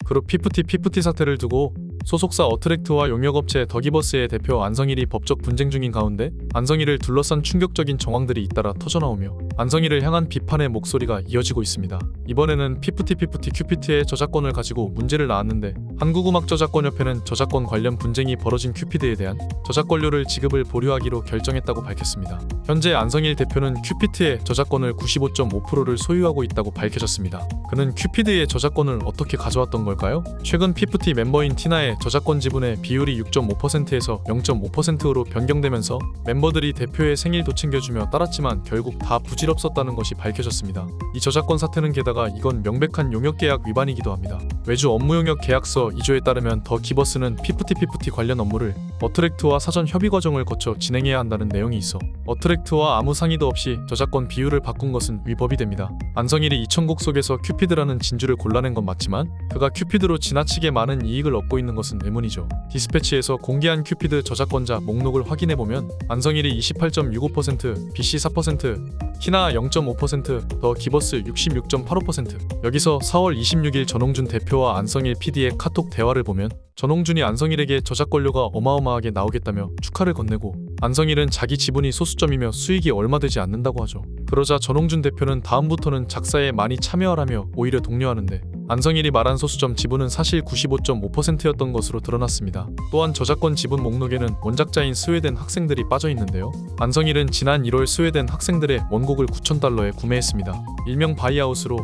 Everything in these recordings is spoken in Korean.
그룹 피프티 사태를 두고 소속사 어트랙트와 용역업체 더기버스의 대표 안성일이 법적 분쟁 중인 가운데 안성일을 둘러싼 충격적인 정황들이 잇따라 터져나오며 안성일을 향한 비판의 목소리가 이어지고 있습니다. 이번에는 피프티 큐피드의 저작권을 가지고 문제를 낳았는데 한국음악저작권협회는 저작권 관련 분쟁이 벌어진 큐피드에 대한 저작권료를 지급을 보류하기로 결정했다고 밝혔습니다. 현재 안성일 대표는 큐피드의 저작권을 95.5%를 소유하고 있다고 밝혀졌습니다. 그는 큐피드의 저작권을 어떻게 가져왔던 걸까요? 최근 피프티 멤버인 티나의 저작권 지분의 비율이 6.5%에서 0.5%로 변경되면서 멤버들이 대표의 생일도 챙겨주며 따랐지만 결국 다 부질없었다는 것이 밝혀졌습니다. 이 저작권 사태는 게다가 이건 명백한 용역계약 위반이기도 합니다. 외주 업무용역 계약서 2조에 따르면 더 기버스는 피프티 관련 업무를 어트랙트와 사전 협의 과정을 거쳐 진행해야 한다는 내용이 있어 어트랙트와 아무 상의도 없이 저작권 비율을 바꾼 것은 위법이 됩니다. 안성일이 2000곡 속에서 큐피드라는 진주를 골라낸 건 맞지만 그가 큐피드로 지나치게 많은 이익을 얻고 있는 것은 의문이죠. 디스패치에서 공개한 큐피드 저작권자 목록을 확인해보면 안성일이 28.65%, BC 4%, 키나 0.5%, 더 기버스 66.85%. 여기서 4월 26일 전홍준 대표와 안성일 PD의 카톡 대화를 보면 전홍준이 안성일에게 저작권료가 어마어마하게 나오겠다며 축하를 건네고 안성일은 자기 지분이 소수점이며 수익이 얼마 되지 않는다고 하죠. 그러자 전홍준 대표는 다음부터는 작사에 많이 참여하라며 오히려 독려하는데 안성일이 말한 소수점 지분은 사실 95.5%였던 것으로 드러났습니다. 또한 저작권 지분 목록에는 원작자인 스웨덴 학생들이 빠져 있는데요. 안성일은 지난 1월 스웨덴 학생들의 원곡을 $9,000에 구매했습니다. 일명 바이아웃으로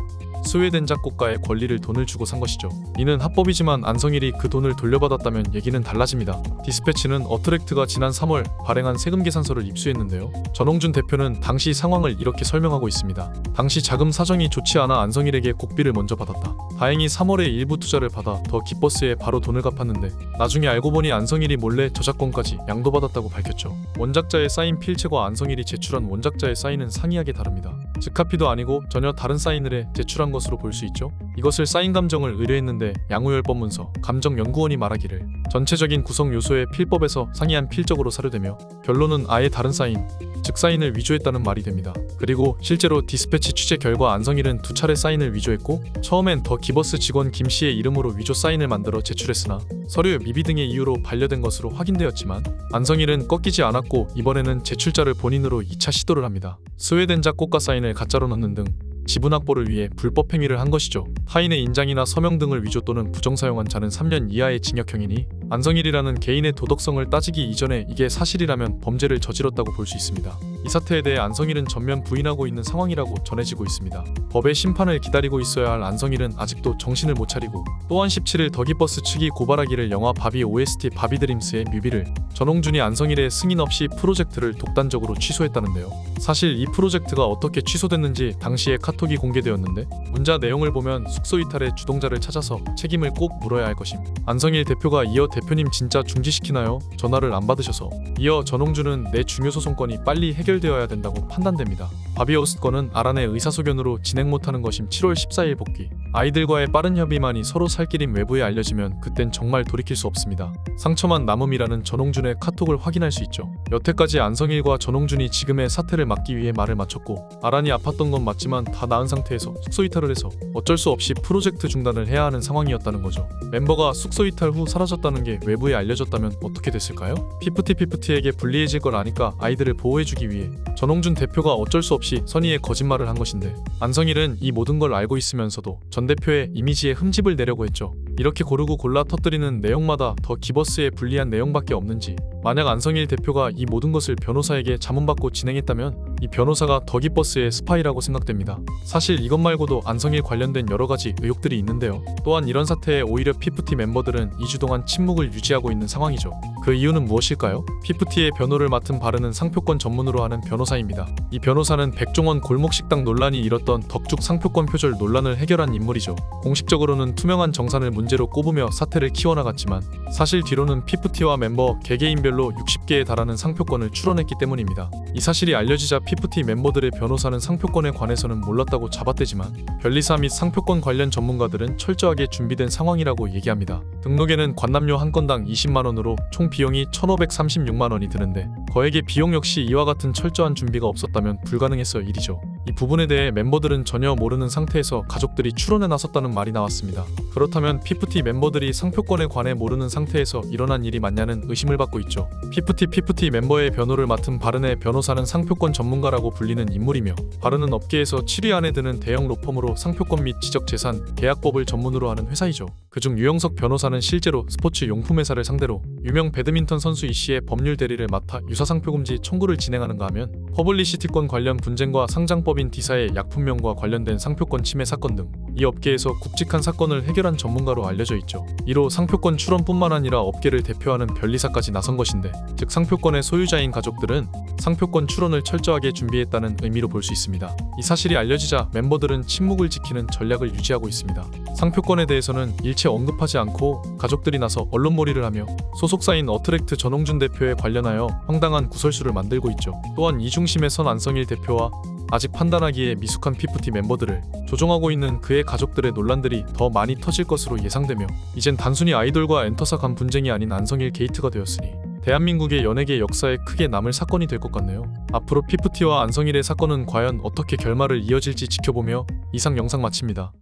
스웨덴 작곡가의 권리를 돈을 주고 산 것이죠. 이는 합법이지만 안성일이 그 돈을 돌려받았다면 얘기는 달라집니다. 디스패치는 어트랙트가 지난 3월 발행한 세금 계산서를 입수했는데요. 전홍준 대표는 당시 상황을 이렇게 설명하고 있습니다. 당시 자금 사정이 좋지 않아 안성일에게 곡비를 먼저 받았다. 다행히 3월에 일부 투자를 받아 더 기버스에 바로 돈을 갚았는데 나중에 알고 보니 안성일이 몰래 저작권까지 양도받았다고 밝혔죠. 원작자의 사인 필체과 안성일이 제출한 원작자의 사인은 상이하게 다릅니다. 즉 카피도 아니고 전혀 다른 사인을 해 제출한 것으로 볼 수 있죠. 이것을 사인 감정을 의뢰했는데 양우열법문서 감정연구원이 말하기를 전체적인 구성 요소의 필법에서 상이한 필적으로 사료되며 결론은 아예 다른 사인, 즉 사인을 위조했다는 말이 됩니다. 그리고 실제로 디스패치 취재 결과 안성일은 2차례 사인을 위조했고 처음엔 더 기버스 직원 김씨의 이름으로 위조 사인을 만들어 제출했으나 서류 미비 등의 이유로 반려된 것으로 확인되었지만 안성일은 꺾이지 않았고 이번에는 제출자를 본인으로 2차 시도를 합니다. 스웨덴 작곡가 사인을 가짜로 넣는 등 지분 확보를 위해 불법 행위를 한 것이죠. 타인의 인장이나 서명 등을 위조 또는 부정 사용한 자는 3년 이하의 징역형이니 안성일이라는 개인의 도덕성을 따지기 이전에 이게 사실이라면 범죄를 저질렀다고 볼 수 있습니다. 이 사태에 대해 안성일은 전면 부인하고 있는 상황이라고 전해지고 있습니다. 법의 심판을 기다리고 있어야 할 안성일은 아직도 정신을 못 차리고 또한 17일 더기버스 측이 고발하기를 영화 바비 OST 바비드림스의 뮤비를 전홍준이 안성일의 승인 없이 프로젝트를 독단적으로 취소했다는데요. 사실 이 프로젝트가 어떻게 취소됐는지 당시에 카톡이 공개되었는데 문자 내용을 보면 숙소 이탈의 주동자를 찾아서 책임을 꼭 물어야 할 것임. 안성일 대표가 이어 대표님 진짜 중지시키나요? 전화를 안 받으셔서. 이어 전홍준은 내 중요소송건이 빨리 해결되어야 된다고 판단됩니다. 바비오스 건은 아란의 의사소견으로 진행 못하는 것임. 7월 14일 복귀. 아이들과의 빠른 협의만이 서로 살 길인 외부에 알려지면 그땐 정말 돌이킬 수 없습니다. 상처만 남음이라는 전홍준의 카톡을 확인할 수 있죠. 여태까지 안성일과 전홍준이 지금의 사태를 막기 위해 말을 맞췄고 아란이 아팠던 건 맞지만 다 나은 상태에서 숙소 이탈을 해서 어쩔 수 없이 프로젝트 중단을 해야 하는 상황이었다는 거죠. 멤버가 숙소 이탈 후 사라졌다는 게 외부에 알려졌다면 어떻게 됐을까요? 피프티에게 불리해질 걸 아니까 아이들을 보호해주기 위해 전홍준 대표가 어쩔 수 없이 선의의 거짓말을 한 것인데 안성일은 이 모든 걸 알고 있으면서도 전 대표의 이미지에 흠집을 내려고 했죠. 이렇게 고르고 골라 터뜨리는 내용마다 더 기버스에 불리한 내용밖에 없는지 만약 안성일 대표가 이 모든 것을 변호사에게 자문받고 진행했다면 이 변호사가 더 기버스의 스파이라고 생각됩니다. 사실 이것 말고도 안성일 관련된 여러가지 의혹들이 있는데요. 또한 이런 사태에 오히려 피프티 멤버들은 2주 동안 침묵을 유지하고 있는 상황이죠. 그 이유는 무엇일까요? 피프티의 변호를 맡은 바르는 상표권 전문으로 하는 변호사입니다. 이 변호사는 백종원 골목식당 논란이 일었던 덕죽 상표권 표절 논란을 해결한 인물이죠. 공식적으로는 투명한 정산을 문제로 꼽으며 사태를 키워나갔지만 사실 뒤로는 피프티와 멤버 개개인별로 60개에 달하는 상표권을 출원했기 때문입니다. 이 사실이 알려지자 피프티 멤버들의 변호사는 상표권에 관해서는 몰랐다고 잡아떼지만 변리사 및 상표권 관련 전문가들은 철저하게 준비된 상황이라고 얘기합니다. 등록에는 관람료 한 건당 20만원으로 총 비용이 1,536만원이 드는데 거액의 비용 역시 이와 같은 철저한 준비가 없었다면 불가능했을 일이죠. 이 부분에 대해 멤버들은 전혀 모르는 상태에서 가족들이 추론에 나섰다는 말이 나왔습니다. 그렇다면 피프티 멤버들이 상표권에 관해 모르는 상태에서 일어난 일이 맞냐는 의심을 받고 있죠. 피프티 멤버의 변호를 맡은 바른의 변호사는 상표권 전문가라고 불리는 인물이며, 바른은 업계에서 7위 안에 드는 대형 로펌으로 상표권 및 지적재산, 계약법을 전문으로 하는 회사이죠. 그중 유영석 변호사는 실제로 스포츠 용품 회사를 상대로 유명 배드민턴 선수 이씨의 법률 대리를 맡아 유사상표 금지 청구를 진행하는가 하면, 퍼블리시티권 관련 분쟁과 상장법인 D사의 약품명과 관련된 상표권 침해 사건 등 이 업계에서 굵직한 사건을 해결한 전문가로 알려져 있죠. 이로 상표권 출원뿐만 아니라 업계를 대표하는 변리사까지 나선 것인데, 즉 상표권의 소유자인 가족들은 상표권 출원을 철저하게 준비했다는 의미로 볼 수 있습니다. 이 사실이 알려지자 멤버들은 침묵을 지키는 전략을 유지하고 있습니다. 상표권에 대해서는 일체 언급하지 않고 가족들이 나서 언론몰이를 하며 소속사인 어트랙트 전홍준 대표에 관련하여 황당한 구설수를 만들고 있죠. 또한 이 중심에 선 안성일 대표와 아직 판단하기에 미숙한 피프티 멤버들을 조종하고 있는 그의 가족들의 논란들이 더 많이 터질 것으로 예상되며, 이젠 단순히 아이돌과 엔터사 간 분쟁이 아닌 안성일 게이트가 되었으니 대한민국의 연예계 역사에 크게 남을 사건이 될 것 같네요. 앞으로 피프티와 안성일의 사건은 과연 어떻게 결말을 이어질지 지켜보며 이상 영상 마칩니다.